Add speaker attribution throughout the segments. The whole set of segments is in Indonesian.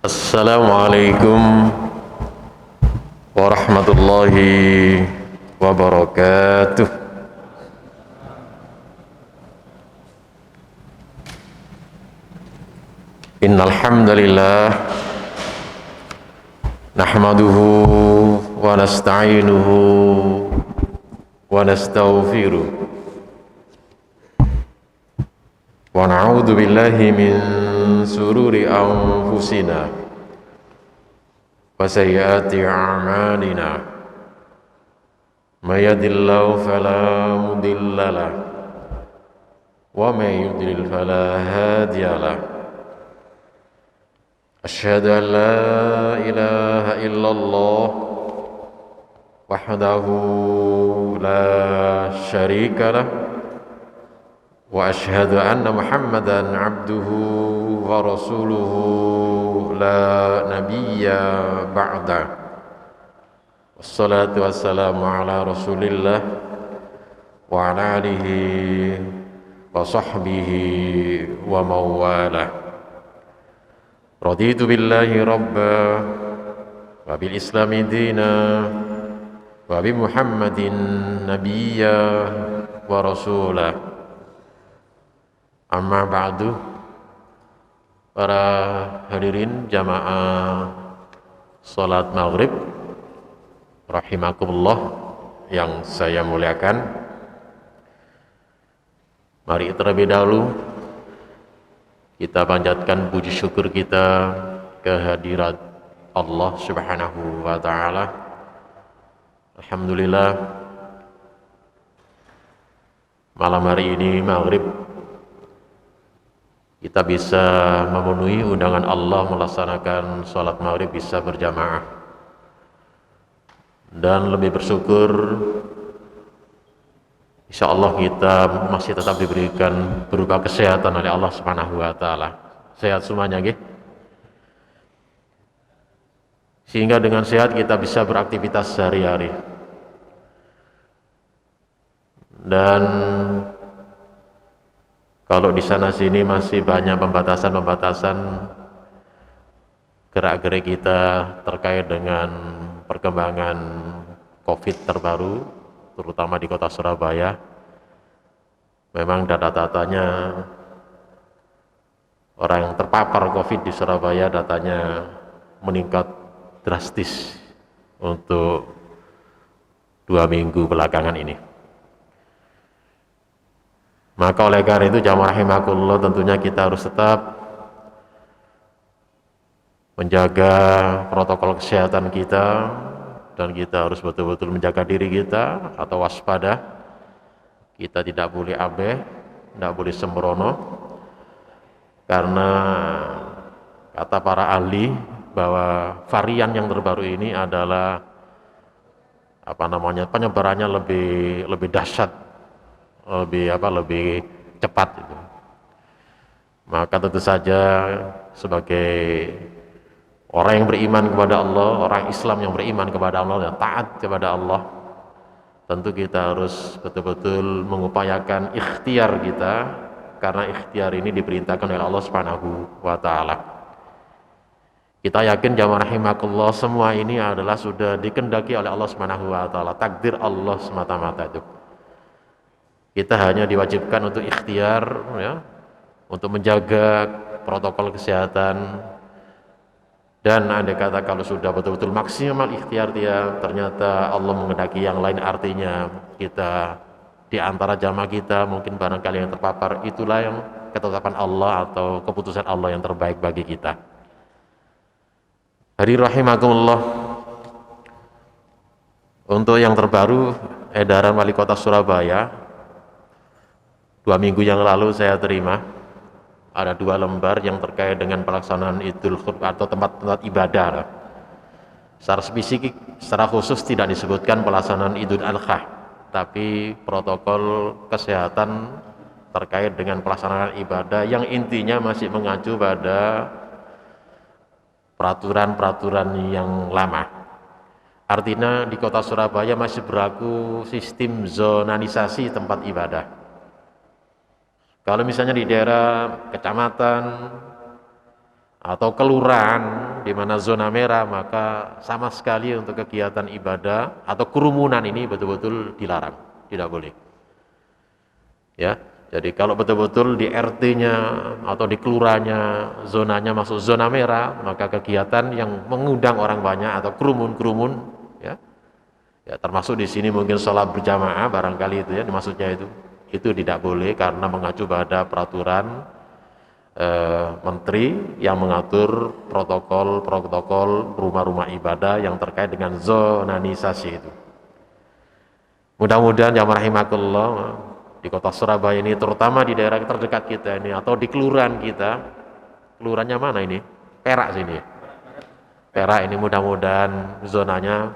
Speaker 1: Assalamualaikum warahmatullahi wabarakatuh. Innal hamdalillah nahmaduhu wa nasta'inuhu wa nastaghfiruh wa na'udzu billahi min sururi anfusina wa sayyiati a'malina. May yahdihillahu fala mudilla lahu wa may yudlil fala hadiya lahu. Asyhadu an la ilaha illallah wahdahu la syarika lah wa asyhadu anna Muhammadan abduhu wa rasuluhu la nabiyya ba'da. Wassalatu wassalamu ala rasulillah wa ala alihi wa sahbihi wa mawalah. Raditu billahi rabba wa bil islami dina wa bi Muhammadin nabiyya wa rasulah. Amma ba'du. Para hadirin jamaah salat maghrib rahimakumullah yang saya muliakan, mari terlebih dahulu kita panjatkan puji syukur kita kehadirat Allah Subhanahu wa ta'ala. Alhamdulillah, malam hari ini maghrib kita bisa memenuhi undangan Allah melaksanakan sholat maghrib bisa berjamaah, dan lebih bersyukur insyaallah kita masih tetap diberikan berupa kesehatan oleh Allah Subhanahu wa ta'ala. Sehat semuanya nggih? Sehingga dengan sehat kita bisa beraktivitas sehari-hari. Dan kalau di sana sini masih banyak pembatasan-pembatasan gerak-gerik kita terkait dengan perkembangan COVID terbaru, terutama di kota Surabaya. Memang data-datanya orang yang terpapar COVID di Surabaya datanya meningkat drastis untuk 2 minggu belakangan ini. Maka oleh karena itu jamaah rahimakumullah, tentunya kita harus tetap menjaga protokol kesehatan kita, dan kita harus betul-betul menjaga diri kita atau waspada. Kita tidak boleh abai, tidak boleh sembrono, karena kata para ahli bahwa varian yang terbaru ini adalah penyebarannya lebih dahsyat, lebih cepat gitu. Maka tentu saja sebagai orang yang beriman kepada Allah, orang Islam yang beriman kepada Allah dan taat kepada Allah, tentu kita harus betul-betul mengupayakan ikhtiar kita, karena ikhtiar ini diperintahkan oleh Allah Subhanahu wa ta'ala. Kita yakin jamaah rahimakumullah, semua ini adalah sudah dikehendaki oleh Allah Subhanahu wa ta'ala, takdir Allah semata-mata itu. Kita hanya diwajibkan untuk ikhtiar, ya, untuk menjaga protokol kesehatan. Dan andai kata kalau sudah betul-betul maksimal ikhtiar dia, ternyata Allah menghendaki yang lain, artinya kita di antara jamaah kita mungkin barangkali yang terpapar, itulah yang ketetapan Allah atau keputusan Allah yang terbaik bagi kita. Hadirin rahimakumullah, untuk yang terbaru edaran Wali Kota Surabaya 2 minggu yang lalu saya terima, ada 2 lembar yang terkait dengan pelaksanaan Idul Fitri atau tempat-tempat ibadah. Secara spesifik, secara khusus tidak disebutkan pelaksanaan Idul Adha, tapi protokol kesehatan terkait dengan pelaksanaan ibadah yang intinya masih mengacu pada peraturan-peraturan yang lama. Artinya di kota Surabaya masih berlaku sistem zonanisasi tempat ibadah. Kalau misalnya di daerah kecamatan atau kelurahan di mana zona merah, maka sama sekali untuk kegiatan ibadah atau kerumunan ini betul-betul dilarang, tidak boleh. Ya, jadi kalau betul-betul di RT-nya atau di kelurahannya zonanya masuk zona merah, maka kegiatan yang mengundang orang banyak atau kerumun-kerumun, ya, ya termasuk di sini mungkin sholat berjamaah barangkali itu ya, maksudnya itu tidak boleh karena mengacu pada peraturan menteri yang mengatur protokol rumah-rumah ibadah yang terkait dengan zonanisasi itu. Mudah-mudahan ya rahimakumullah di kota Surabaya ini, terutama di daerah terdekat kita ini atau di kelurahan kita, kelurahannya mana ini? Perak sini. Perak ini mudah-mudahan zonanya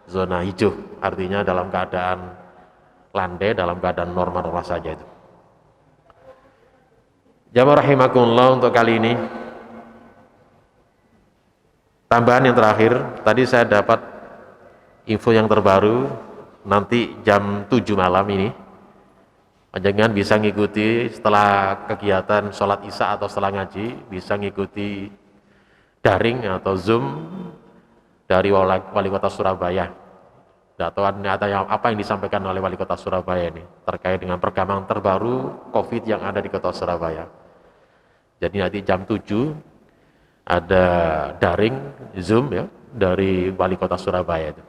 Speaker 1: zona hijau, artinya dalam keadaan landai, dalam keadaan normal saja itu. Jamaah rahimakumullah, untuk kali ini tambahan yang terakhir, tadi saya dapat info yang terbaru, nanti jam 7 malam ini panjenengan bisa ngikuti setelah kegiatan sholat isya atau setelah ngaji, bisa ngikuti daring atau zoom dari wali kota Surabaya. Atau apa yang disampaikan oleh wali kota Surabaya ini terkait dengan perkembangan terbaru COVID yang ada di kota Surabaya. Jadi nanti jam 7 ada daring zoom ya dari wali kota Surabaya itu.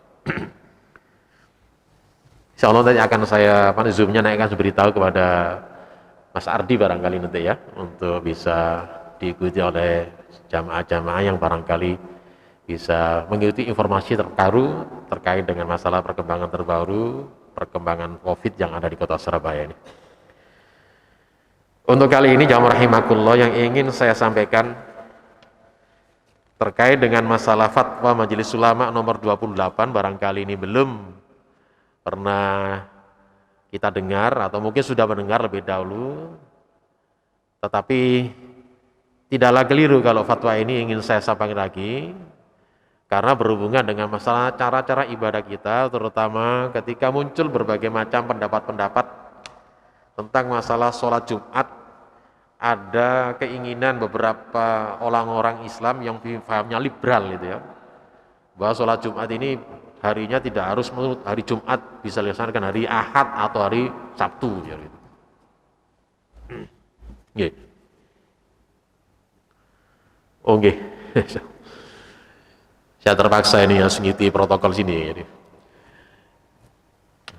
Speaker 1: Insya Allah nanti akan saya zoomnya naikkan beritahu kepada Mas Ardi barangkali nanti ya, untuk bisa diikuti oleh jamaah-jamaah yang barangkali bisa mengikuti informasi terbaru terkait dengan masalah perkembangan terbaru, perkembangan COVID yang ada di kota Surabaya ini. Untuk kali ini jamaah rahimakumullah, yang ingin saya sampaikan terkait dengan masalah fatwa Majelis Ulama nomor 28, barangkali ini belum pernah kita dengar atau mungkin sudah mendengar lebih dahulu, tetapi tidaklah keliru kalau fatwa ini ingin saya sampaikan lagi, karena berhubungan dengan masalah cara-cara ibadah kita, terutama ketika muncul berbagai macam pendapat-pendapat tentang masalah sholat Jumat. Ada keinginan beberapa orang-orang Islam yang pahamnya liberal gitu ya, bahwa sholat Jumat ini harinya tidak harus hari Jumat, bisa dilaksanakan hari Ahad atau hari Sabtu ya gitu. Nggih. Oh nggih. Saya terpaksa ini harus ngikuti protokol sini ini.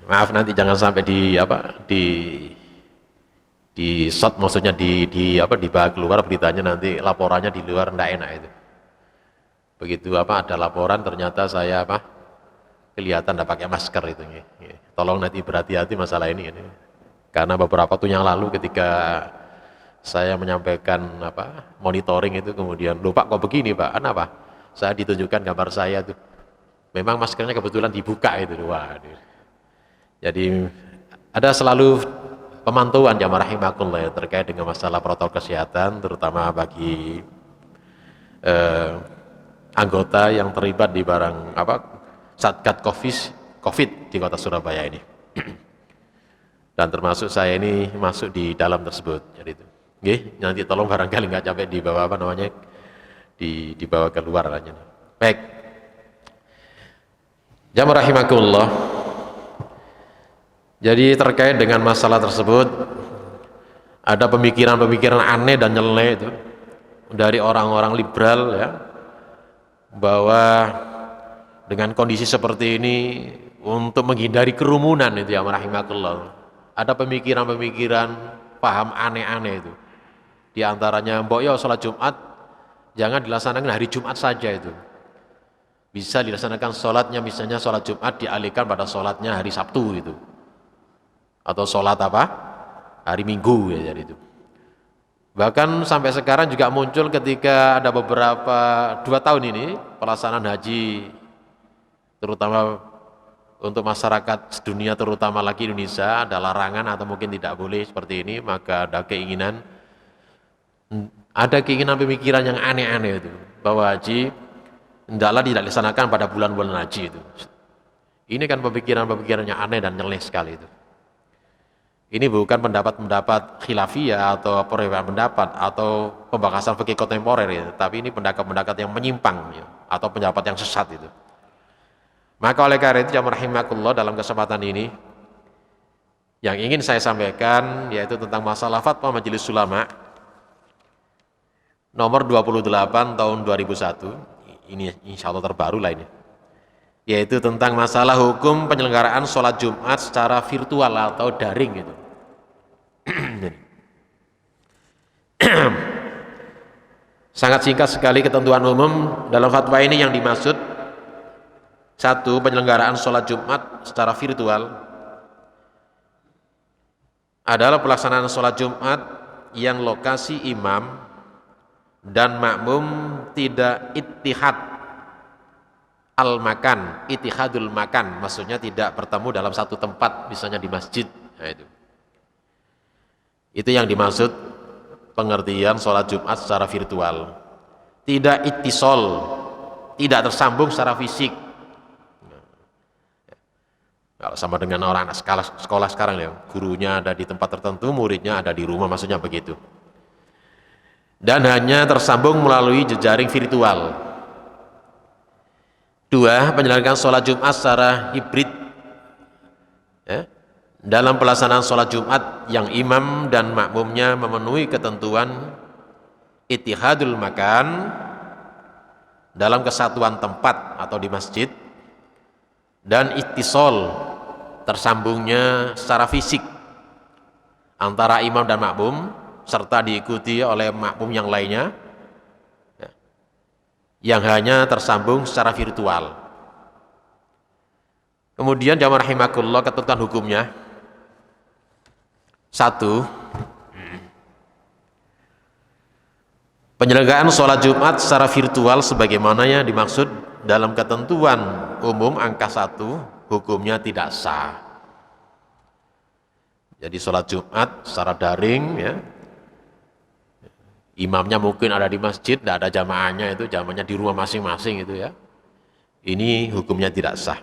Speaker 1: Maaf, nanti jangan sampai di shot, maksudnya dibawa keluar beritanya, nanti laporannya di luar enggak enak itu. Begitu ada laporan ternyata saya kelihatan enggak pakai masker itu. Tolong nanti berhati-hati masalah ini. Karena beberapa waktu yang lalu ketika saya menyampaikan monitoring itu, kemudian lupa kok begini Pak, kenapa? Saya ditunjukkan gambar saya tuh. Memang maskernya kebetulan dibuka itu. Waduh. Jadi ada selalu pemantauan jamaah rahimakumullah terkait dengan masalah protokol kesehatan, terutama bagi anggota yang terlibat di Satgas COVID di kota Surabaya ini. Dan termasuk saya ini masuk di dalam tersebut. Jadi itu. Nggih, nanti tolong barangkali nggak capek dibawa dibawa keluar aja. Baik. Jamaah rahimakumullah. Jadi terkait dengan masalah tersebut, ada pemikiran-pemikiran aneh dan nyeleneh itu dari orang-orang liberal ya, bahwa dengan kondisi seperti ini untuk menghindari kerumunan itu ya rahimakumullah, ada pemikiran-pemikiran paham aneh-aneh itu. Di antaranya, mbok yo sholat Jumat jangan dilaksanakan hari Jumat saja itu. Bisa dilaksanakan sholatnya, misalnya sholat Jumat dialihkan pada sholatnya hari Sabtu itu. Atau sholat hari Minggu ya, jadi itu. Bahkan sampai sekarang juga muncul ketika ada beberapa 2 tahun ini pelaksanaan haji, terutama untuk masyarakat dunia, terutama lagi Indonesia, ada larangan atau mungkin tidak boleh seperti ini, maka ada keinginan pemikiran yang aneh-aneh itu, bahwa haji hendaklah tidak dilaksanakan pada bulan-bulan haji itu. Ini kan pemikiran-pemikiran yang aneh dan nyeleneh sekali itu. Ini bukan pendapat-pendapat khilafiyah atau perbedaan pendapat atau pembahasan fikih kontemporer ya, tapi ini pendapat-pendapat yang menyimpang ya, atau pendapat yang sesat itu. Maka oleh karena itu jamaah rahimakumullah, dalam kesempatan ini yang ingin saya sampaikan yaitu tentang masalah fatwa Majelis Ulama nomor 28 tahun 2001. Ini insya Allah terbaru lah ini, yaitu tentang masalah hukum penyelenggaraan sholat Jumat secara virtual atau daring gitu. Sangat singkat sekali ketentuan umum dalam fatwa ini. Yang dimaksud, satu, penyelenggaraan sholat Jumat secara virtual adalah pelaksanaan sholat Jumat yang lokasi imam dan makmum tidak ittihad al-makan, ittihadul makan, maksudnya tidak bertemu dalam satu tempat, misalnya di masjid. Nah, itu yang dimaksud pengertian sholat Jumat secara virtual. Tidak ittisol, tidak tersambung secara fisik. Kalau sama dengan orang anak sekolah sekarang ya, gurunya ada di tempat tertentu, muridnya ada di rumah, maksudnya begitu. Dan hanya tersambung melalui jejaring virtual. Dua, penyelenggaraan sholat Jumat secara hibrid ya, dalam pelaksanaan sholat Jumat yang imam dan makmumnya memenuhi ketentuan ittihadul makan dalam kesatuan tempat atau di masjid, dan ittisol, tersambungnya secara fisik antara imam dan makmum serta diikuti oleh makmum yang lainnya ya, yang hanya tersambung secara virtual. Kemudian jamaah rahimakumullah, ketentuan hukumnya. Satu, penyelenggaraan sholat Jumat secara virtual sebagaimana yang dimaksud dalam ketentuan umum angka 1, hukumnya tidak sah. Jadi sholat Jumat secara daring ya, imamnya mungkin ada di masjid, tidak ada jamaahnya, itu jamaahnya di rumah masing-masing itu ya, ini hukumnya tidak sah.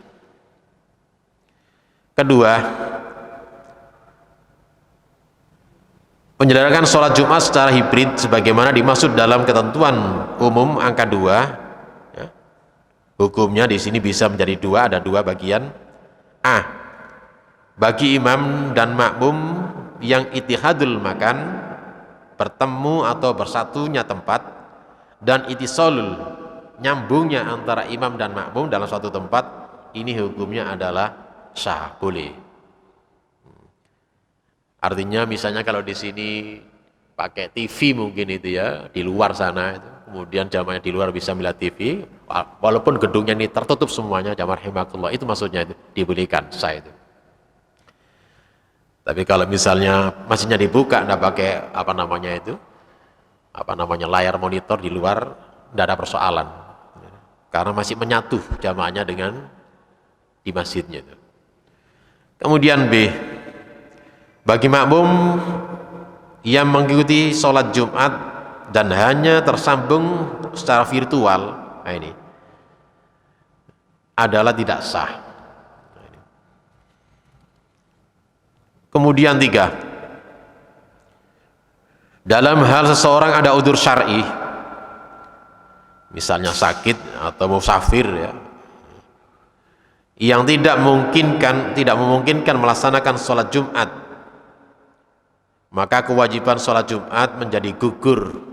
Speaker 1: Kedua, penyelenggaraan sholat Jumat secara hibrid sebagaimana dimaksud dalam ketentuan umum angka 2 ya, hukumnya di sini bisa menjadi dua, ada dua bagian. A, bagi imam dan makmum yang ittihadul makan, bertemu atau bersatunya tempat, dan ittisolul, nyambungnya antara imam dan makmum dalam suatu tempat, ini hukumnya adalah sah, boleh. Artinya misalnya kalau di sini pakai TV mungkin itu ya, di luar sana itu, kemudian jamaahnya di luar bisa melihat TV, walaupun gedungnya ini tertutup semuanya, jamaah rahimakumullah, itu maksudnya itu dibolehkan, sah itu. Tapi kalau misalnya masjidnya dibuka, enggak pakai layar monitor di luar, enggak ada persoalan, karena masih menyatu jamaahnya dengan di masjidnya itu. Kemudian B, bagi makmum yang mengikuti sholat Jumat dan hanya tersambung secara virtual, nah ini adalah tidak sah. Kemudian 3, dalam hal seseorang ada udzur syar'i, misalnya sakit atau musafir ya, yang tidak memungkinkan melaksanakan sholat Jumat, maka kewajiban sholat Jumat menjadi gugur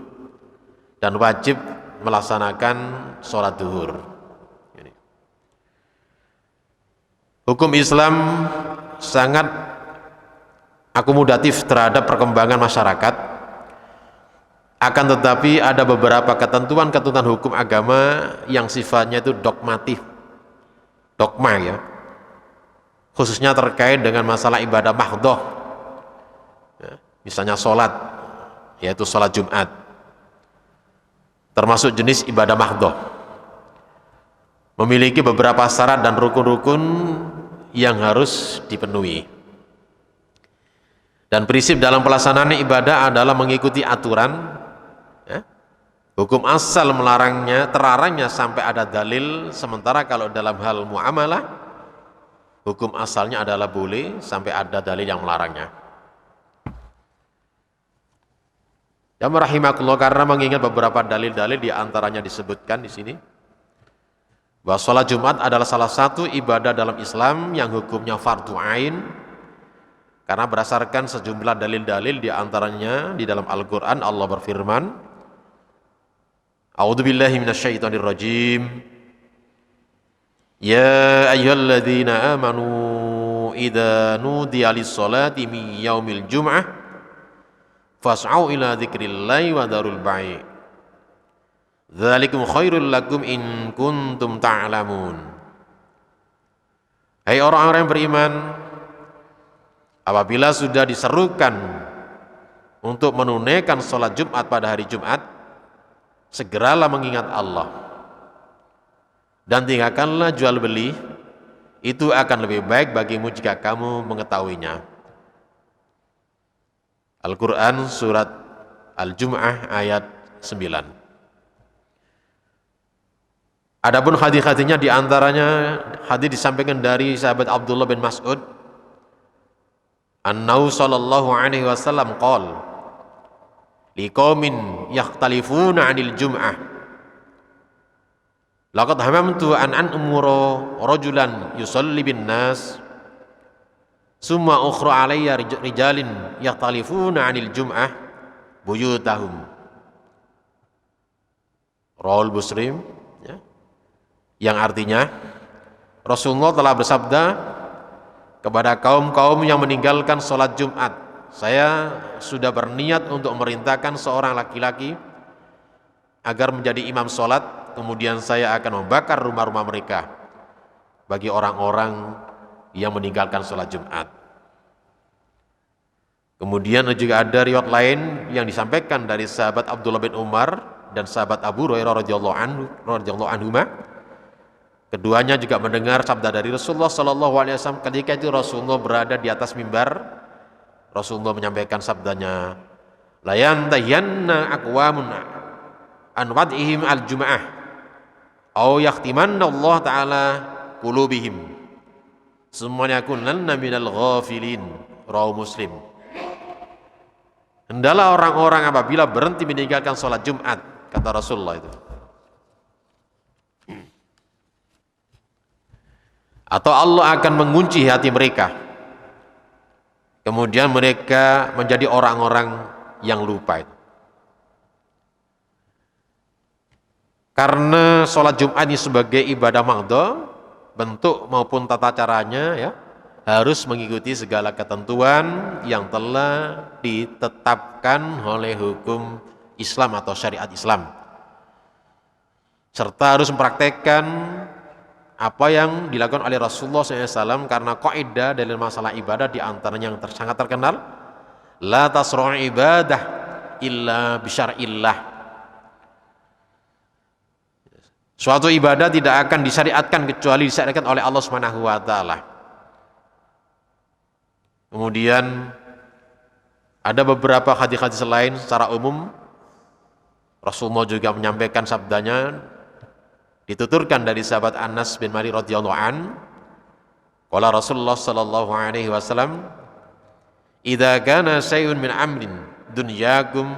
Speaker 1: dan wajib melaksanakan sholat duhur. Hukum Islam sangat akomodatif terhadap perkembangan masyarakat, akan tetapi ada beberapa ketentuan-ketentuan hukum agama yang sifatnya itu dogma ya, khususnya terkait dengan masalah ibadah mahdhah ya, misalnya sholat, yaitu sholat Jumat, termasuk jenis ibadah mahdhah, memiliki beberapa syarat dan rukun-rukun yang harus dipenuhi. Dan prinsip dalam pelaksanaan ibadah adalah mengikuti aturan ya. Hukum asal terlarangnya sampai ada dalil, sementara kalau dalam hal muamalah hukum asalnya adalah boleh sampai ada dalil yang melarangnya. Ya rahimakumullah, karena mengingat beberapa dalil-dalil di antaranya disebutkan di sini bahwa sholat Jumat adalah salah satu ibadah dalam Islam yang hukumnya fardu ain, karena berdasarkan sejumlah dalil-dalil di antaranya di dalam Al-Qur'an Allah berfirman, A'udzubillahi minasyaitonirrajim. Ya ayyuhalladzina amanu idza nudiya lis-sholati min yaumil jum'ah fas'au ila dzikrillahi wa dzarul bai'. Dzalikum khairul lakum in kuntum ta'lamun. Hai orang-orang yang beriman, apabila sudah diserukan untuk menunaikan sholat Jumat pada hari Jumat, segeralah mengingat Allah dan tinggalkanlah jual beli, itu akan lebih baik bagimu jika kamu mengetahuinya. Al-Quran surat Al-Jum'ah ayat 9. Adapun hadis-hadisnya di antaranya hadis disampaikan dari sahabat Abdullah bin Mas'ud, An-Nabi sallallahu alaihi wasallam qol liqaumin yakhtalifuna 'anil jum'ah laqad hamamtu an umura rajulan yusalli bin nas summa ukhra alayya rijalin yakhtalifuna 'anil jum'ah buyutahum. Rawal Muslim, ya, yang artinya Rasulullah telah bersabda kepada kaum-kaum yang meninggalkan sholat Jumat, saya sudah berniat untuk memerintahkan seorang laki-laki agar menjadi imam sholat, kemudian saya akan membakar rumah-rumah mereka bagi orang-orang yang meninggalkan sholat Jumat. Kemudian juga ada riwayat lain yang disampaikan dari sahabat Abdullah bin Umar dan sahabat Abu Hurairah radhiyallahu anhuma. Keduanya juga mendengar sabda dari Rasulullah sallallahu alaihi wasallam. Ketika itu Rasulullah berada di atas mimbar, Rasulullah menyampaikan sabdanya, la yantahiyanna aqwamun an wad'ihim al-jum'ah aw yahtimanna Allah taala qulubihim semuanya kunanna minal ghafilin. Rawahu Muslim. Hendaklah orang-orang apabila berhenti meninggalkan sholat Jumat, kata Rasulullah itu, atau Allah akan mengunci hati mereka, kemudian mereka menjadi orang-orang yang lupa itu. Karena sholat Jumat ini sebagai ibadah mahdha, bentuk maupun tata caranya, ya, harus mengikuti segala ketentuan yang telah ditetapkan oleh hukum Islam atau syariat Islam, serta harus mempraktekkan apa yang dilakukan oleh Rasulullah SAW, karena kaidah dalam masalah ibadah di antaranya yang sangat terkenal, la tasra'u ibadah illa bisyar'illah. Suatu ibadah tidak akan disyariatkan kecuali disyariatkan oleh Allah Subhanahu wa taala. Kemudian ada beberapa hadis-hadis lain secara umum Rasulullah juga menyampaikan sabdanya, dituturkan dari sahabat Anas bin Malik radhiyallahu an, qala Rasulullah sallallahu alaihi wasallam, idza kana syai'un min amrin dunyakum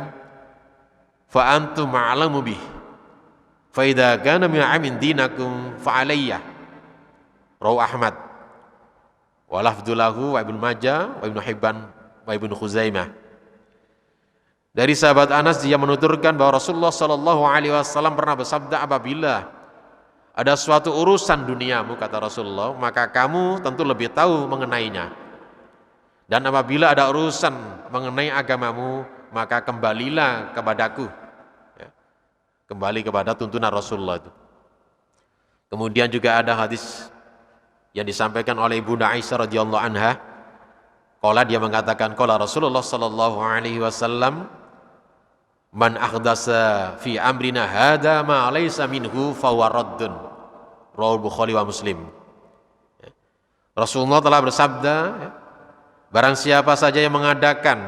Speaker 1: fa antum a'lamu bih fa idza kana min amin dinakum fa alayya. Rawahu Ahmad wa lafdzulahu wa Ibnu Majah wa Ibnu Hibban wa Ibnu Khuzaimah. Dari sahabat Anas, dia menuturkan bahwa Rasulullah sallallahu alaihi wasallam pernah bersabda, apabila ada suatu urusan duniamu, kata Rasulullah, maka kamu tentu lebih tahu mengenainya. Dan apabila ada urusan mengenai agamamu, maka kembalilah kepadaku. Ya, kembali kepada tuntunan Rasulullah itu. Kemudian juga ada hadis yang disampaikan oleh Ibunda Aisyah radhiyallahu anha. Qala, dia mengatakan, qala Rasulullah sallallahu alaihi wasallam, man akhdasa fi amrina hada ma laysa minhu fahuwa raddun. Rawahu Bukhari wa Muslim. Rasulullah telah bersabda, barang siapa saja yang mengadakan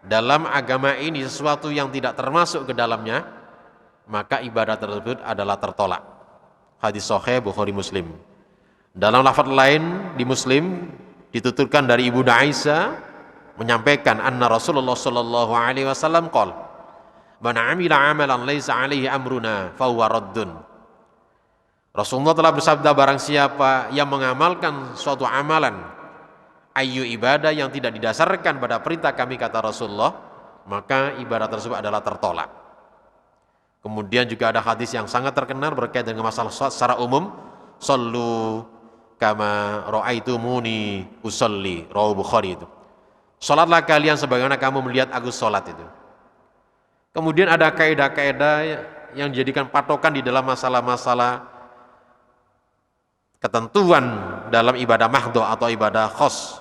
Speaker 1: dalam agama ini sesuatu yang tidak termasuk ke dalamnya, maka ibadah tersebut adalah tertolak. Hadis sahih Bukhari Muslim. Dalam lafaz lain di Muslim dituturkan dari Ibunda Aisyah menyampaikan, anna Rasulullah sallallahu alaihi wasallam qala, Man 'amila 'amalan laisa 'alaihi amruna fahuwa raddun. Rasulullah telah bersabda, barang siapa yang mengamalkan suatu amalan, ayu ibadah yang tidak didasarkan pada perintah kami, kata Rasulullah, maka ibadah tersebut adalah tertolak. Kemudian juga ada hadis yang sangat terkenal berkaitan dengan masalah salat secara umum, sallu kama ra'aitumuni usolli, rawahu Bukhari itu. Salatlah kalian sebagaimana kamu melihat aku salat itu. Kemudian ada kaidah-kaidah yang dijadikan patokan di dalam masalah-masalah ketentuan dalam ibadah mahdhu atau ibadah khos.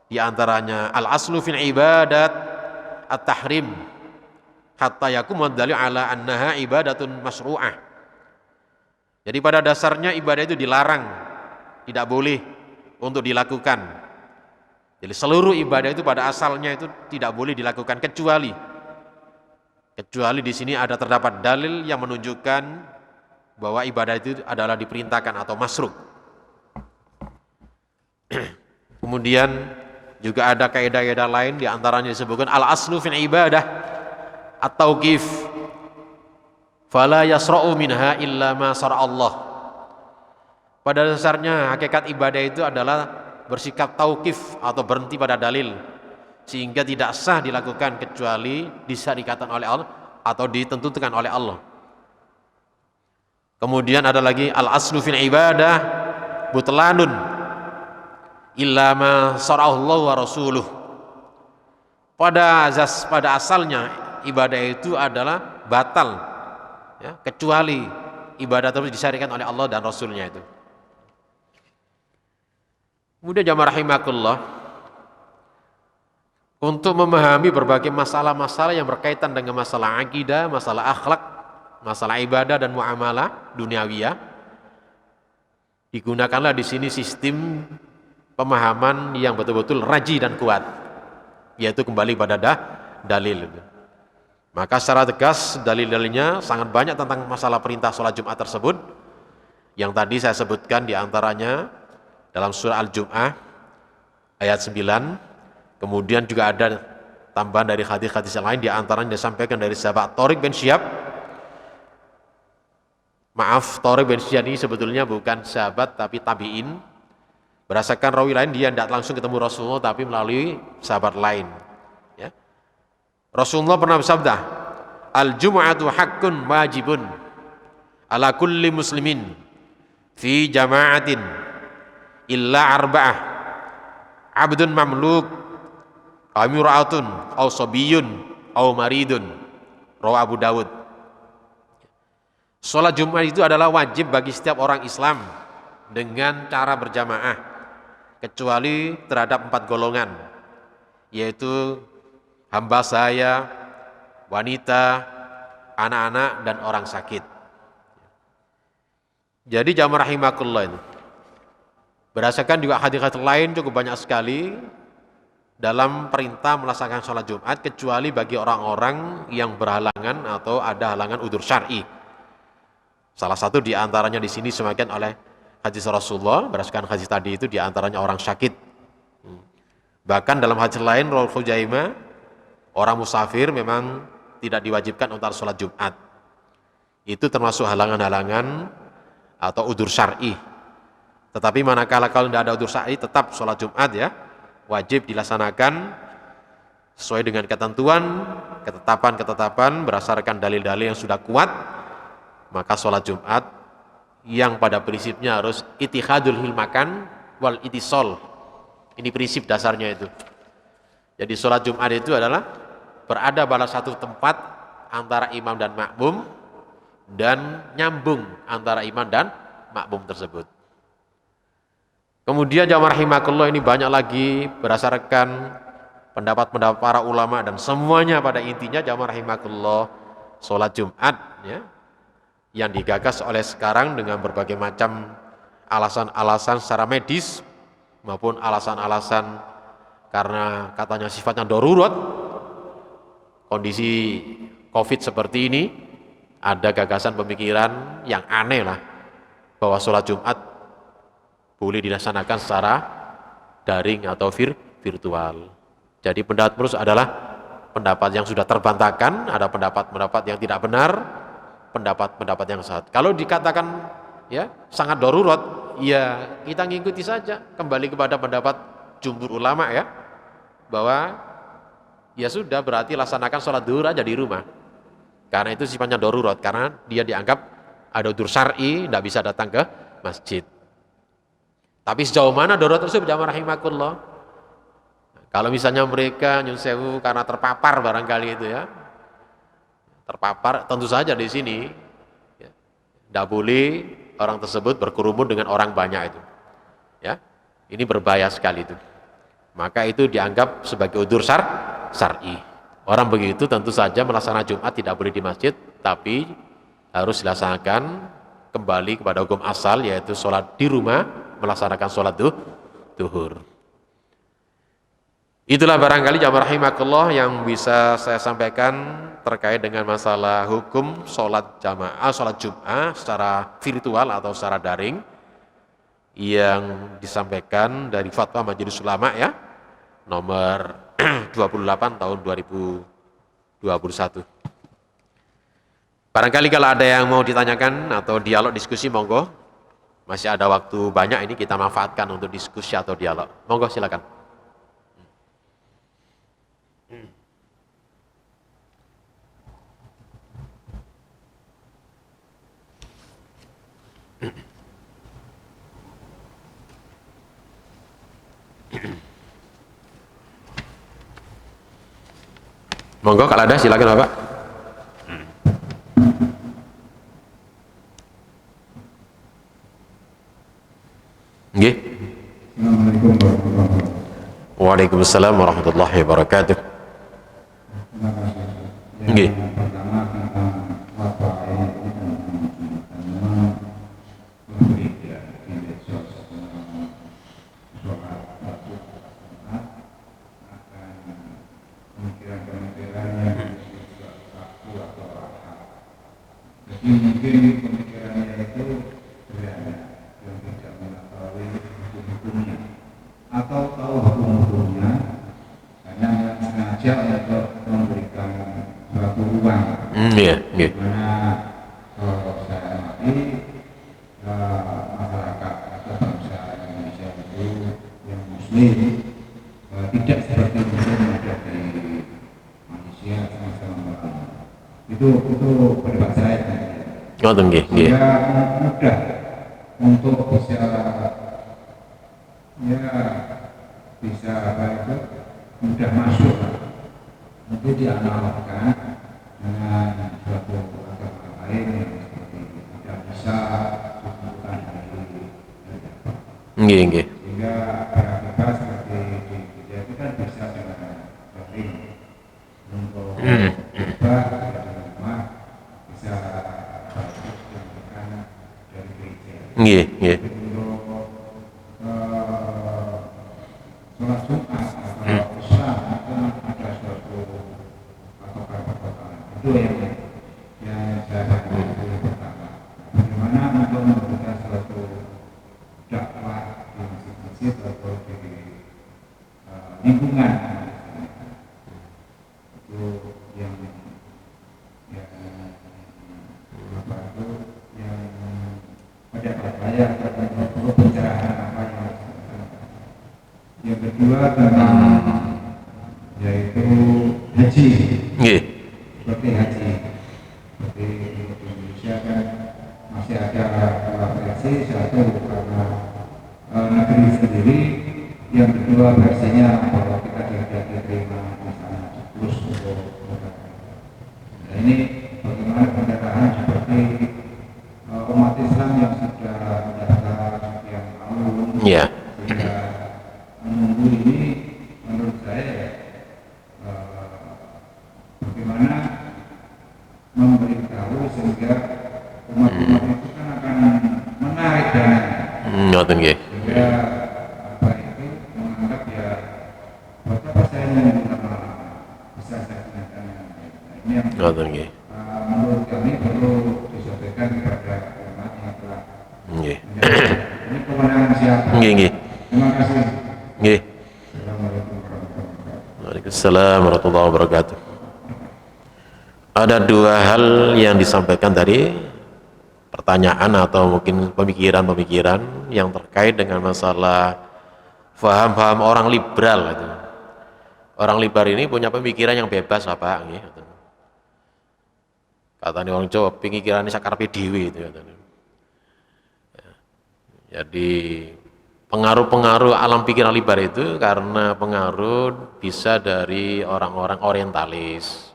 Speaker 1: Di antaranya al-aslu fil ibadat at-tahrim hatta yakum dalil ala annaha ibadatun masyru'ah. Jadi pada dasarnya ibadah itu dilarang, tidak boleh untuk dilakukan. Jadi seluruh ibadah itu pada asalnya itu tidak boleh dilakukan kecuali di sini ada terdapat dalil yang menunjukkan bahwa ibadah itu adalah diperintahkan atau masruh. Kemudian juga ada kaidah-kaidah lain, di antaranya disebutkan al-aslu fil ibadah at-tauqif fala yasra'u minha illa ma syara Allah. Pada dasarnya hakikat ibadah itu adalah bersikap tauqif atau berhenti pada dalil, sehingga tidak sah dilakukan kecuali disyariatkan oleh Allah atau ditentukan oleh Allah. Kemudian ada lagi al-aslu fil ibadah butlanun illa ma syara'allahu wa rasuluh. Pada asalnya ibadah itu adalah batal, ya, kecuali ibadah tersebut disyariatkan oleh Allah dan Rasulnya itu. Kemudian jamaah rahimakumullah, untuk memahami berbagai masalah-masalah yang berkaitan dengan masalah akidah, masalah akhlak, masalah ibadah dan muamalah duniawiyah, digunakanlah di sini sistem pemahaman yang betul-betul raji dan kuat, yaitu kembali pada dalil. Maka secara tegas dalil-dalilnya sangat banyak tentang masalah perintah sholat Jumat tersebut, yang tadi saya sebutkan di antaranya dalam surah Al-Jum'ah ayat 9. Kemudian juga ada tambahan dari hadis-hadis yang lain, di antaranya disampaikan dari sahabat Thariq bin Syihab. Maaf, Thariq bin Syihab ini sebetulnya bukan sahabat tapi tabi'in. Berdasarkan rawi lain, dia tidak langsung ketemu Rasulullah tapi melalui sahabat lain, ya. Rasulullah pernah bersabda, al-jum'atu haqqun wajibun ala kulli muslimin fi jama'atin illa arba'ah abdun mamluk aw imra'atun aw sabiyyun aw maridun, rawahu Abu Dawud. Salat Jumat itu adalah wajib bagi setiap orang Islam dengan cara berjamaah, kecuali terhadap 4 golongan, yaitu hamba saya, wanita, anak-anak, dan orang sakit. Jadi jamaah rahimakumullah itu, berdasarkan juga hadis-hadis lain cukup banyak sekali dalam perintah melaksanakan sholat Jumat, kecuali bagi orang-orang yang berhalangan atau ada halangan udzur syar'i. Salah satu di antaranya di sini disebutkan oleh hadis Rasulullah, berdasarkan hadis tadi itu di antaranya orang sakit. Bahkan dalam hadis lain Rasul Khuzaimah, orang musafir memang tidak diwajibkan untuk sholat Jumat. Itu termasuk halangan-halangan atau udzur syar'i. Tetapi manakala kalau tidak ada udzur syar'i, tetap sholat Jumat, ya, wajib dilaksanakan sesuai dengan ketentuan, ketetapan berdasarkan dalil-dalil yang sudah kuat. Maka sholat Jumat yang pada prinsipnya harus itihadul hilmakan wal itisol. Ini prinsip dasarnya itu. Jadi sholat Jumat itu adalah berada pada satu tempat antara imam dan makmum, dan nyambung antara imam dan makmum tersebut. Kemudian jamaah rahimakumullah, ini banyak lagi berdasarkan pendapat-pendapat para ulama, dan semuanya pada intinya jamaah rahimakumullah, sholat Jumat, ya, yang digagas oleh sekarang dengan berbagai macam alasan-alasan secara medis maupun alasan-alasan karena katanya sifatnya darurat, kondisi COVID seperti ini, ada gagasan pemikiran yang aneh lah, bahwa sholat Jumat boleh dilaksanakan secara daring atau virtual. Jadi pendapat terus adalah pendapat yang sudah terbantahkan, ada pendapat-pendapat yang tidak benar, pendapat-pendapat yang sahih. Kalau dikatakan ya sangat darurat, ya kita ngikuti saja, kembali kepada pendapat jumhur ulama ya, bahwa ya sudah berarti laksanakan sholat duhur aja di rumah. Karena itu sifatnya darurat, karena dia dianggap ada udzur syar'i, tidak bisa datang ke masjid. Tapi sejauh mana darurat tersebut, jamaah rahimakumullah? Kalau misalnya mereka nyun sewu karena terpapar barangkali itu ya, terpapar, tentu saja di sini ya, tidak boleh orang tersebut berkerumun dengan orang banyak itu. Ya, ini berbahaya sekali itu. Maka itu dianggap sebagai udzur syar'i. Orang begitu tentu saja melaksanakan Jumat tidak boleh di masjid, tapi harus dilaksanakan kembali kepada hukum asal, yaitu sholat di rumah, melaksanakan sholat duhur. Itulah barangkali jamaah rahimakumullah yang bisa saya sampaikan terkait dengan masalah hukum sholat jamaah, sholat Jumat secara virtual atau secara daring yang disampaikan dari Fatwa Majelis Ulama ya, nomor 28 tahun 2021. Barangkali kalau ada yang mau ditanyakan atau dialog diskusi, monggo. Masih ada waktu banyak ini, kita manfaatkan untuk diskusi atau dialog. Monggo silakan. Monggo kalau ada silakan Bapak. Nggih.
Speaker 2: Assalamualaikum warahmatullahi wabarakatuh.
Speaker 1: Waalaikumsalam warahmatullahi wabarakatuh.
Speaker 2: Terima kasih.
Speaker 1: Nggih.
Speaker 2: Yang pertama tentang fatwa ini memang berbeda di medsos tentang sholat wajib Jumat, akan pemikiran-pemikiran yang juga Sabtu atau Ahad. Jadi mungkin pemikirannya itu berada yang tidak mengetahui hukum-hukumnya atau tahu hukum-hukumnya hanya sengaja untuk memberikan suatu ruang
Speaker 1: Iya, nggih.
Speaker 2: dimana saya amati masyarakat atau bangsa Indonesia itu yang muslim tidak seperti muslim yang ada di Malaysia sama-sama beragama. Itu pendapat saya.
Speaker 1: Ngoten nggih, nggih.
Speaker 2: Sehingga mudah untuk bisa apa itu mudah masuk untuk dianalogkan dengan suatu agama lain yang seperti tidak bisa ditemukan dari
Speaker 1: Nggih, nggih.
Speaker 2: sehingga berakibat seperti di Indonesia itu kan bisa dengan daring untuk berubah dari rumah bisa dilakukan dari gereja.
Speaker 1: Nggih, nggih.
Speaker 2: Sholat Jumat atau Islam itu ada suatu patokan-patokan. Itu yang saya pakai pertama. Bagaimana untuk memberikan suatu dakwah di masjid-masjid atau di lingkungan itu yang apa itu yang pendapat saya atau pencerahan apa yang kedua tentang yaitu haji.
Speaker 1: Nggih.
Speaker 2: Seperti haji, seperti di Indonesia kan masih ada dua versi, satu karena negeri sendiri, yang kedua versinya bahwa kita tidak diterima misalnya terus untuk nah ini bagaimana pendekatan seperti umat Islam yang sudah mendaftar sekian tahun,
Speaker 1: Iya.
Speaker 2: sehingga menunggu ini menurut saya bagaimana memberitahu sehingga umat-umat itu kan akan menarik dana
Speaker 1: Ngoten nggih.
Speaker 2: sehingga apa itu menganggap ya buat apa saya menunggu lama-lama bisa saya gunakan dengan baik. Nah, ini yang
Speaker 1: Ngoten nggih.
Speaker 2: menurut kami perlu disampaikan kepada umat yang telah
Speaker 1: Nggih.
Speaker 2: ini kewenangan siapa.
Speaker 1: Nggih, nggih.
Speaker 2: Terima kasih.
Speaker 1: Nggih.
Speaker 2: Assalamualaikum warahmatullahi wabarakatuh.
Speaker 1: Waalaikumsalam. Waalaikumsalam warahmatullahi wabarakatuh. Ada dua hal yang disampaikan tadi, pertanyaan atau mungkin pemikiran-pemikiran yang terkait dengan masalah paham-paham orang liberal itu. Orang liberal ini punya pemikiran yang bebas Pak nggih. Katanya orang Jawa pemikirannya sakarepe dhewe itu katanya. Jadi pengaruh-pengaruh alam pikiran libar itu karena pengaruh bisa dari orang-orang orientalis.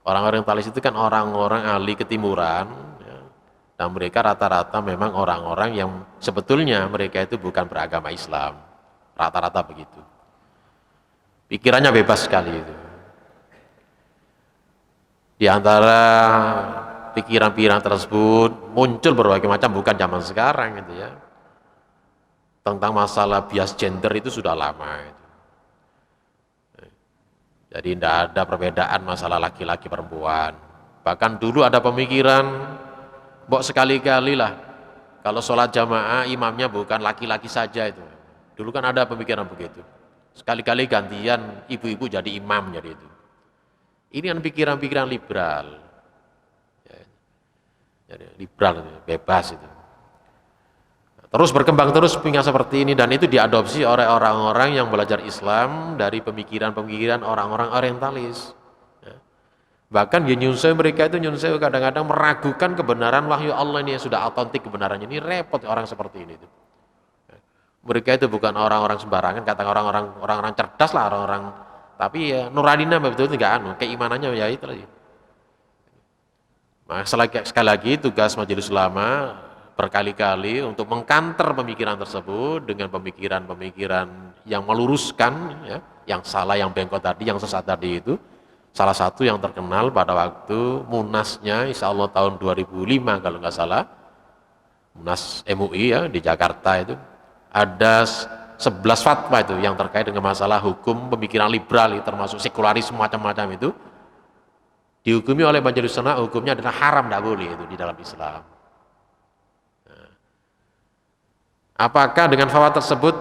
Speaker 1: Orang orientalis itu kan orang-orang ahli ketimuran, ya. Dan mereka rata-rata memang orang-orang yang sebetulnya mereka itu bukan beragama Islam. Rata-rata begitu. Pikirannya bebas sekali itu. Di antara pikiran-pikiran tersebut muncul berbagai macam, bukan zaman sekarang gitu ya. Tentang masalah bias gender itu sudah lama itu. Jadi tidak ada perbedaan masalah laki-laki perempuan. Bahkan dulu ada pemikiran sekali-kali lah kalau sholat jamaah imamnya bukan laki-laki saja itu. Dulu kan ada pemikiran begitu. Sekali-kali gantian ibu-ibu jadi imam jadi itu. Ini kan pikiran-pikiran liberal. Jadi liberal itu, bebas itu. Terus berkembang terus pikiran seperti ini dan itu diadopsi oleh orang-orang yang belajar Islam dari pemikiran-pemikiran orang-orang orientalis. Ya. Bahkan ya mereka itu kadang-kadang meragukan kebenaran wahyu Allah ini yang sudah autentik kebenarannya. Ini repot orang seperti ini. Ya. Mereka itu bukan orang-orang sembarangan, kata orang-orang cerdas lah orang-orang. Tapi ya nuranina betul enggak keimanannya ya itu lagi. Nah, sekali lagi tugas Majelis Ulama berkali-kali untuk mengkanter pemikiran tersebut dengan pemikiran-pemikiran yang meluruskan ya, yang salah, yang bengkok tadi, yang sesat tadi itu. Salah satu yang terkenal pada waktu Munasnya insya Allah tahun 2005 kalau nggak salah, Munas MUI ya di Jakarta itu ada 11 fatwa itu yang terkait dengan masalah hukum pemikiran liberal termasuk sekularisme macam-macam itu dihukumi oleh Majelis Ulama, hukumnya adalah haram, tidak boleh itu di dalam Islam. Apakah dengan fatwa tersebut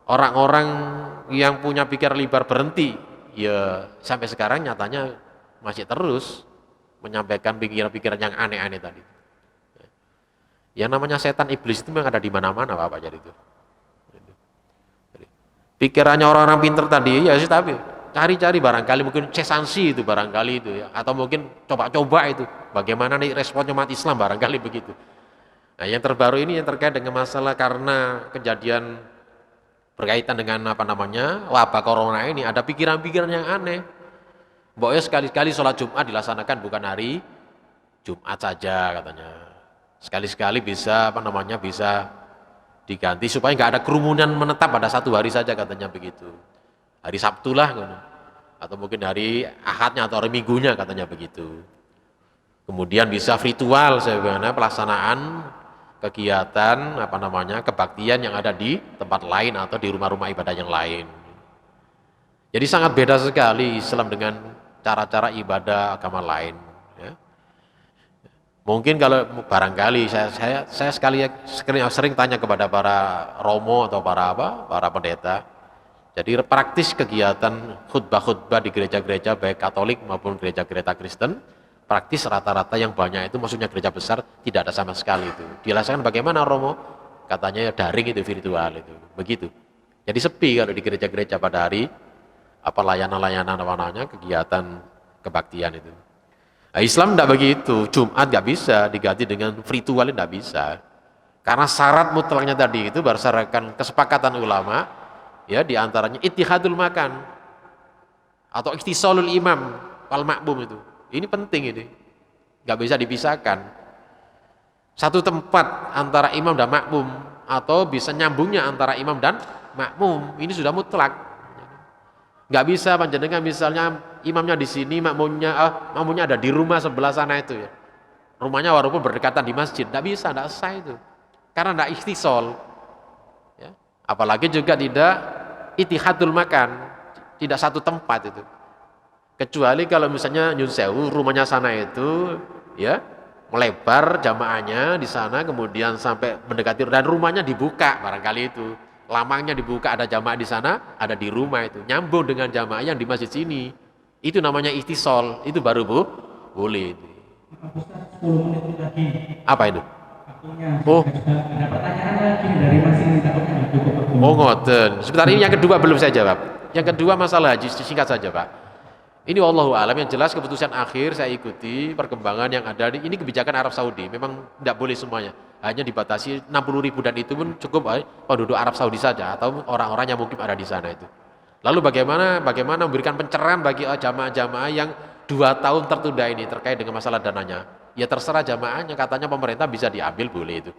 Speaker 1: orang-orang yang punya pikiran libar berhenti? Ya sampai sekarang nyatanya masih terus menyampaikan pikiran-pikiran yang aneh-aneh tadi. Yang namanya setan iblis itu memang ada di mana-mana Bapak jadi itu. Pikirannya orang-orang pinter tadi ya sih tapi cari-cari barangkali mungkin cesansi itu barangkali itu ya atau mungkin coba-coba itu bagaimana nih responnya umat Islam barangkali begitu. Nah, yang terbaru ini yang terkait dengan masalah karena kejadian berkaitan dengan wabah corona ini ada pikiran-pikiran yang aneh. Pokoknya sekali-sekali sholat Jumat dilaksanakan bukan hari Jumat saja katanya. Sekali-sekali bisa bisa diganti supaya nggak ada kerumunan menetap pada satu hari saja katanya begitu. Hari Sabtu lah atau mungkin hari Ahadnya atau hari Minggunya katanya begitu. Kemudian bisa virtual sebagaimana pelaksanaan kegiatan kebaktian yang ada di tempat lain atau di rumah-rumah ibadah yang lain. Jadi sangat beda sekali Islam dengan cara-cara ibadah agama lain. Ya. Mungkin kalau barangkali saya sering tanya kepada para romo atau para pendeta. Jadi praktis kegiatan khutbah-khutbah di gereja-gereja baik Katolik maupun gereja-gereja Kristen. Praktis rata-rata yang banyak itu maksudnya gereja besar tidak ada sama sekali itu. Dilaksanakan bagaimana Romo? Katanya ya daring itu virtual itu. Begitu. Jadi sepi kalau di gereja-gereja pada hari layanan-layanan kegiatan kebaktian itu. Nah, Islam tidak begitu. Jumat nggak bisa diganti dengan virtual tidak bisa. Karena syarat mutlaknya tadi itu berdasarkan kesepakatan ulama ya diantaranya ittihadul makan atau ikhtisalul imam wal makmum itu. Ini penting ini, nggak bisa dipisahkan. Satu tempat antara imam dan makmum atau bisa nyambungnya antara imam dan makmum ini sudah mutlak. Nggak bisa panjenengan misalnya imamnya di sini, makmumnya ada di rumah sebelah sana itu ya. Rumahnya walaupun berdekatan di masjid, nggak bisa, nggak sah itu, karena nggak ikhtisol. Ya. Apalagi juga tidak ittihadul makan, tidak satu tempat itu. Kecuali kalau misalnya Nyun Sewu rumahnya sana itu ya melebar jamaahnya di sana kemudian sampai mendekati dan rumahnya dibuka barangkali itu lamangnya dibuka, ada jamaah di sana, ada di rumah itu, nyambung dengan jamaah yang di masjid sini. Itu namanya istisol, itu baru boleh.
Speaker 2: Pak Ustaz, 10 menit lagi.
Speaker 1: Apa itu?
Speaker 2: Waktunya
Speaker 1: Oh.
Speaker 2: ada pertanyaan lagi dari Mas ini, takutnya nggak cukup waktu.
Speaker 1: Oh ngoten. Sebentar, ini yang kedua belum saya jawab. Yang kedua masalah haji, singkat saja Pak. Ini wallahu alam, yang jelas keputusan akhir saya ikuti perkembangan yang ada ini kebijakan Arab Saudi. Memang tidak boleh semuanya, hanya dibatasi 60.000 dan itu pun cukup penduduk Arab Saudi saja atau orang-orang yang mungkin ada di sana itu. Lalu bagaimana memberikan pencerahan bagi jamaah-jamaah yang 2 tahun tertunda ini terkait dengan masalah dananya? Ya terserah jamaahnya, katanya pemerintah bisa diambil boleh itu.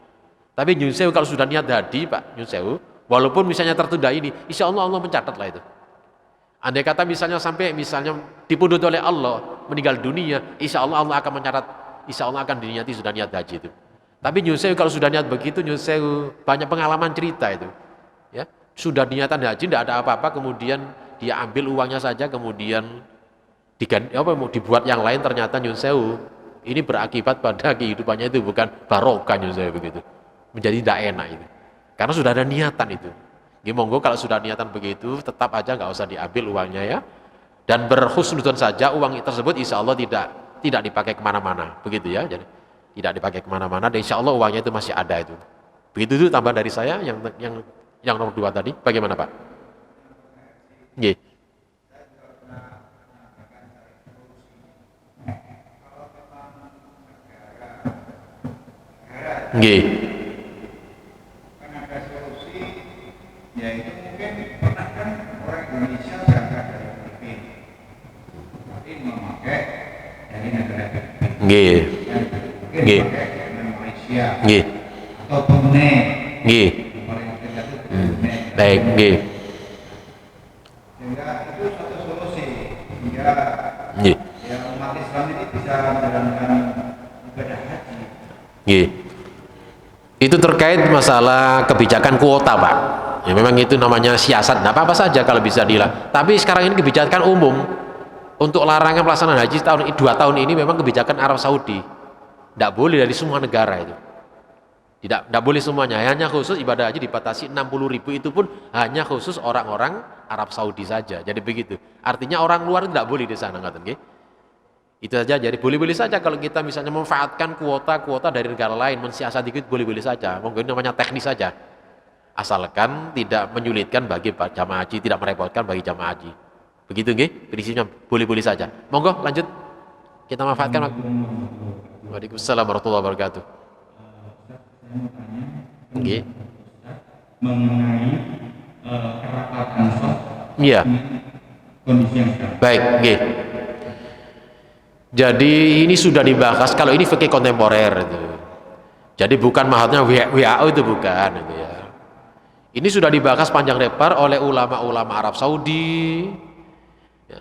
Speaker 1: Tapi Nyun Sewu kalau sudah niat haji Pak Nyun Sewu, walaupun misalnya tertunda ini, insya Allah Allah mencatat lah itu. Andai kata misalnya sampai dipundhut oleh Allah meninggal dunia, insya Allah Allah akan mencatat, insya Allah akan diniati sudah niat haji itu. Tapi Nyun Sewu kalau sudah niat begitu, Nyun Sewu banyak pengalaman cerita itu, ya sudah niatan haji tidak ada apa-apa, kemudian dia ambil uangnya saja, kemudian dibuat yang lain, ternyata Nyun Sewu ini berakibat pada kehidupannya itu bukan barokah Nyun Sewu begitu, menjadi tidak enak itu, karena sudah ada niatan itu. Ya monggo kalau sudah niatan begitu, tetap aja nggak usah diambil uangnya ya, dan berhusnuzon saja uang tersebut insya Allah tidak dipakai kemana-mana, begitu ya. Jadi tidak dipakai kemana-mana, dan insya Allah uangnya itu masih ada itu. Begitu itu tambahan dari saya yang nomor 2 tadi. Bagaimana Pak? Nggih. Nggih.
Speaker 2: Ya itu mungkin pernah kan orang Indonesia berangkat dari Filipina, tapi memakai dari negara Filipina.
Speaker 1: Nggih.
Speaker 2: Mungkin
Speaker 1: Nggih.
Speaker 2: pakai dengan Malaysia
Speaker 1: Nggih.
Speaker 2: atau Brunei.
Speaker 1: Nggih.
Speaker 2: Paling dekat itu Brunei.
Speaker 1: Baik, nggih.
Speaker 2: Sehingga itu satu solusi sehingga
Speaker 1: Nggih.
Speaker 2: ya umat Islam ini bisa menjalankan ibadah haji.
Speaker 1: Nggih. Itu terkait masalah kebijakan kuota Pak. Ya memang itu namanya siasat, nah apa-apa saja kalau bisa dilakukan. Tapi sekarang ini kebijakan umum untuk larangan pelaksanaan haji 2 tahun ini memang kebijakan Arab Saudi. Tidak boleh dari semua negara itu. Tidak boleh semuanya, hanya khusus ibadah haji dibatasi 60.000, itu pun hanya khusus orang-orang Arab Saudi saja. Jadi begitu. Artinya orang luar tidak boleh di sana, ngaten nggih. Itu saja. Jadi boleh-boleh saja kalau kita misalnya memanfaatkan kuota dari negara lain, mensiasat dikit boleh-boleh saja. Mungkin namanya teknis saja. Asalkan tidak menyulitkan bagi jamaah haji, tidak merepotkan bagi jamaah haji. Begitu nggih, prinsipnya boleh-boleh saja. Monggo lanjut. Kita manfaatkan waktu. Waalaikumsalam warahmatullahi wabarakatuh.
Speaker 2: Saya mau tanya
Speaker 1: Nggih.
Speaker 2: mengenai kerapatan soft
Speaker 1: Iya.
Speaker 2: kondisi yang sekarang.
Speaker 1: Baik, nggih. Jadi ini sudah dibahas, kalau ini fikih kontemporer itu. Jadi bukan maksudnya WHO itu bukan itu ya. Ini sudah dibahas panjang lebar oleh ulama-ulama Arab Saudi, ya.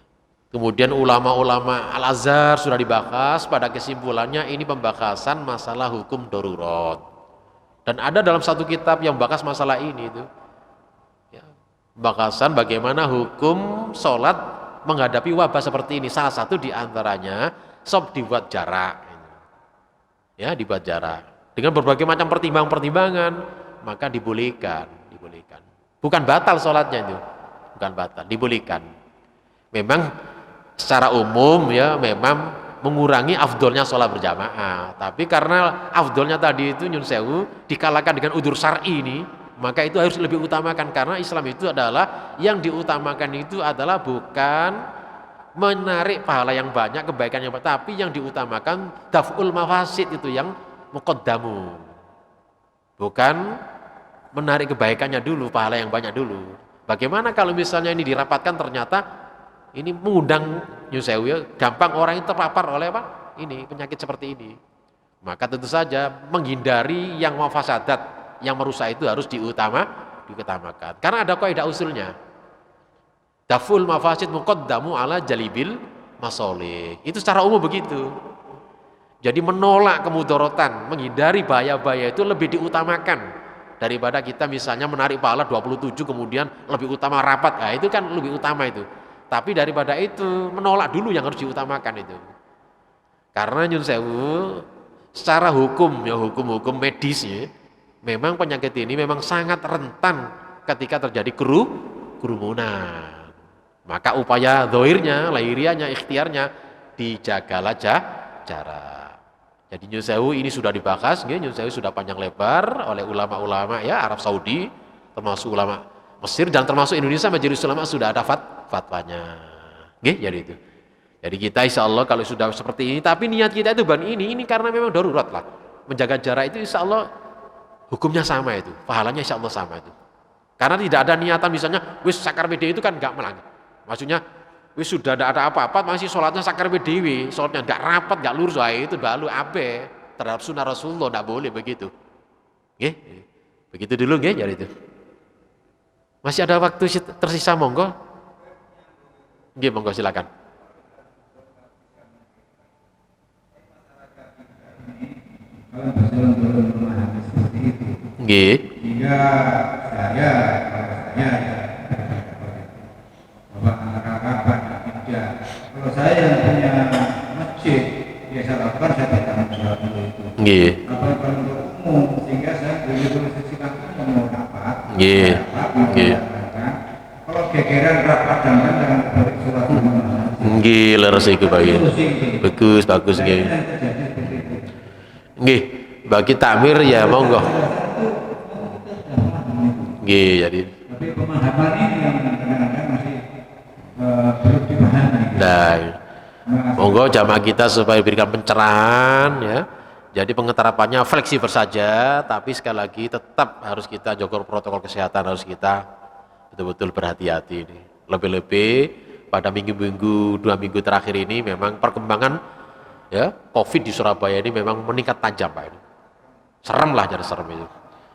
Speaker 1: Kemudian ulama-ulama Al-Azhar sudah dibahas. Pada kesimpulannya ini pembahasan masalah hukum darurat. Dan ada dalam satu kitab yang bahas masalah ini itu, ya, pembahasan bagaimana hukum sholat menghadapi wabah seperti ini. Salah satu diantaranya dibuat jarak, ya dibuat jarak dengan berbagai macam pertimbangan, maka dibolehkan. Bukan batal sholatnya itu, bukan batal, dibolehkan. Memang secara umum ya memang mengurangi afdolnya sholat berjamaah, tapi karena afdolnya tadi itu Nyun Sewu dikalahkan dengan udzur syar'i ini, maka itu harus lebih utamakan, karena Islam itu adalah yang diutamakan itu adalah bukan menarik pahala yang banyak, kebaikan yang banyak, tapi yang diutamakan daf'ul mafasid, itu yang muqaddamu, bukan menarik kebaikannya dulu, pahala yang banyak dulu. Bagaimana kalau misalnya ini dirapatkan ternyata ini mengundang Nyun Sewu ya, gampang orang yang terpapar oleh apa? Ini penyakit seperti ini. Maka tentu saja menghindari yang mafasadat, yang merusak itu harus diutamakan. Karena ada kaidah usulnya. Daful mafasid muqaddamu ala jalibil masolih. Itu secara umum begitu. Jadi menolak kemudorotan, menghindari bahaya-bahaya itu lebih diutamakan daripada kita misalnya menarik pahala 27 kemudian lebih utama rapat. Nah itu kan lebih utama itu. Tapi daripada itu menolak dulu yang harus diutamakan itu. Karena Nyun Sewu secara hukum ya, hukum medis ya, memang penyakit ini memang sangat rentan ketika terjadi kerumunan. Maka upaya zahirnya, lahirianya, ikhtiarnya dijagalah jarak. Jadi Nyun Sewu ini sudah dibahas, Nyun Sewu sudah panjang lebar oleh ulama-ulama ya Arab Saudi, termasuk ulama Mesir dan termasuk Indonesia. Majelis Ulama sudah ada fatwanya. Jadi itu. Jadi kita insya Allah kalau sudah seperti ini, tapi niat kita itu ini karena memang darurat lah. Menjaga jarak itu insya Allah hukumnya sama itu, pahalanya insya Allah sama itu. Karena tidak ada niatan misalnya, wis sakar PDW itu kan enggak melanggar. Maksudnya, wis sudah tidak ada apa-apa, masih sholatnya sakar PDW, sholatnya enggak rapat, enggak lurus, itu balu abe terhadap sunnah Rasulullah, enggak boleh begitu. Begitu dulu jadi itu. Masih ada waktu tersisa, monggo. Monggo silakan.
Speaker 2: Kalau belum memahami seperti itu, sehingga saya Bapak antara tidak. Kalau saya yang punya masjid, ya saya lakukan, saya bertanggung jawab dulu itu. Apa kalau untuk umum, sehingga saya begitu sisikan yang mau dapat. Kalau gegeran rapat dengan balik surat
Speaker 1: leres iku bagian. Bagus bagi takmir ya monggo. Jadi.
Speaker 2: Tapi pemahaman ini yang kadang-kadang masih belum dipahami.
Speaker 1: Monggo jamaah kita supaya berikan pencerahan ya. Jadi pengetarapannya fleksibel saja, tapi sekali lagi tetap harus kita jaga protokol kesehatan, harus kita betul-betul berhati-hati ini. Lebih-lebih pada minggu-minggu 2 minggu terakhir ini memang perkembangan ya COVID di Surabaya ini memang meningkat tajam Pak ini. Serem lah, jadi serem itu.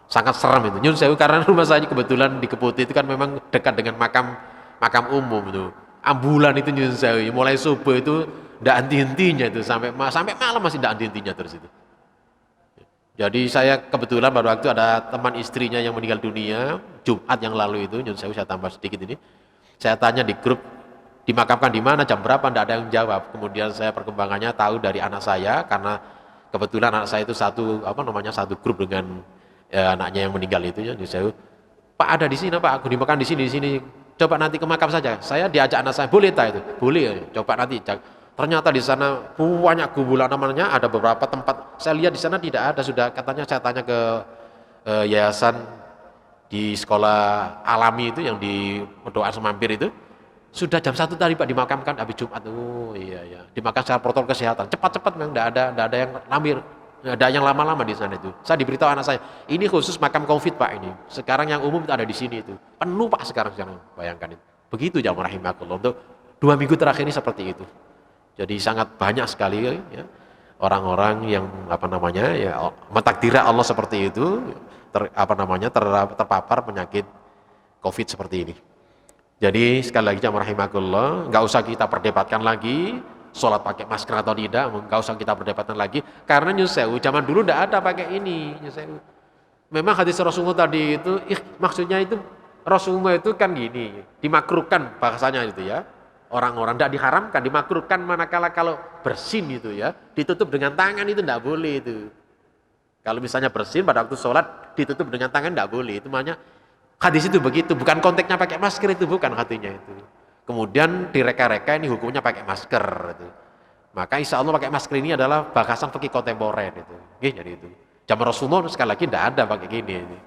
Speaker 1: Sangat serem itu. Nyun Sewu karena rumah saya kebetulan di Keputih itu kan memang dekat dengan makam umum itu. Ambulan itu Nyun Sewu, mulai subuh itu ndak henti-hentinya itu sampai malam masih ndak henti-hentinya terus itu. Jadi saya kebetulan pada waktu ada teman istrinya yang meninggal dunia Jumat yang lalu itu, Nyun Sewu saya tambah sedikit ini. Saya tanya di grup, dimakamkan di mana, jam berapa, tidak ada yang jawab. Kemudian saya perkembangannya tahu dari anak saya, karena kebetulan anak saya itu satu grup dengan anaknya yang meninggal itu ya. Saya, Pak ada di sini Pak, aku dimakan di sini. Coba nanti ke makam saja. Saya diajak anak saya, boleh tak itu? Boleh. Coba nanti. Ternyata di sana banyak kuburan namanya, ada beberapa tempat. Saya lihat di sana tidak ada sudah. Katanya saya tanya ke yayasan di sekolah alami itu yang di Doa Semampir itu. Sudah jam 1 tadi Pak dimakamkan habis Jumat. Oh iya. Dimakamkan secara protokol kesehatan. Cepat-cepat memang enggak ada yang lamir. Enggak ada yang lama-lama di sana itu. Saya diberitahu anak saya, ini khusus makam Covid Pak ini. Sekarang yang umum itu ada di sini itu. Penuh Pak sekarang bayangkan itu. Begitu jamaah rahimakumullah. Untuk 2 minggu terakhir ini seperti itu. Jadi sangat banyak sekali ya orang-orang yang mentakdirkan Allah seperti itu terpapar penyakit Covid seperti ini. Jadi sekali lagi jamaah rahimakumullah, enggak usah kita perdebatkan lagi sholat pakai masker atau tidak, enggak usah kita perdebatkan lagi karena Nyun Sewu zaman dulu enggak ada pakai ini Nyun Sewu. Memang hadis Rasulullah tadi itu maksudnya itu Rasulullah itu kan gini, dimakruhkan bahasanya itu ya. Orang-orang enggak diharamkan, dimakruhkan manakala kalau bersin itu ya, ditutup dengan tangan itu enggak boleh itu. Kalau misalnya bersin pada waktu sholat ditutup dengan tangan enggak boleh. Itu makanya hadis itu begitu, bukan konteksnya pakai masker itu, bukan hatinya itu. Kemudian direka-reka ini hukumnya pakai masker itu. Maka insya Allah pakai masker ini adalah bahasan fikih kontemporer itu. Jadi itu. Zaman Rasulullah sekali lagi tidak ada pakai gini. Ini.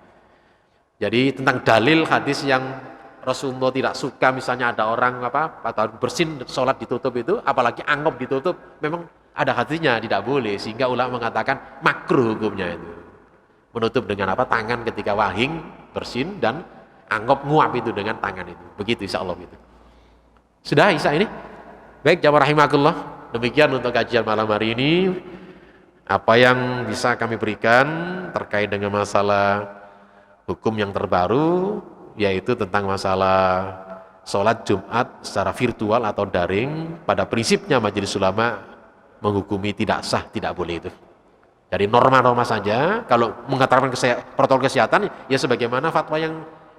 Speaker 1: Jadi tentang dalil hadis yang Rasulullah tidak suka misalnya ada orang atau bersin sholat ditutup itu, apalagi anggop ditutup, memang ada hadisnya tidak boleh sehingga ulama mengatakan makruh hukumnya itu. Menutup dengan tangan ketika wahing bersin dan anggap nguap itu dengan tangan itu. Begitu insya Allah gitu. Sudah Isa ini? Baik jamaah rahimakumullah. Demikian untuk kajian malam hari ini. Apa yang bisa kami berikan terkait dengan masalah hukum yang terbaru, yaitu tentang masalah sholat Jumat secara virtual atau daring. Pada prinsipnya Majelis Ulama menghukumi tidak sah, tidak boleh itu. Dari norma-norma saja, kalau mengatakan protokol kesehatan, ya sebagaimana fatwa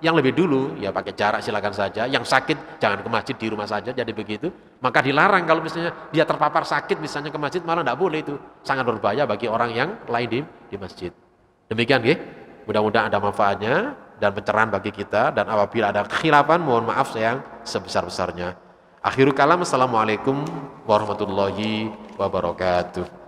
Speaker 1: yang lebih dulu, ya pakai jarak silakan saja. Yang sakit jangan ke masjid, di rumah saja, jadi begitu. Maka dilarang kalau misalnya dia terpapar sakit, misalnya ke masjid, malah tidak boleh itu. Sangat berbahaya bagi orang yang lain di masjid. Demikian, mudah-mudahan ada manfaatnya. dan pencerahan bagi kita, dan apabila ada kekhilafan mohon maaf yang sebesar-besarnya. Akhirul kalam, assalamualaikum warahmatullahi wabarakatuh.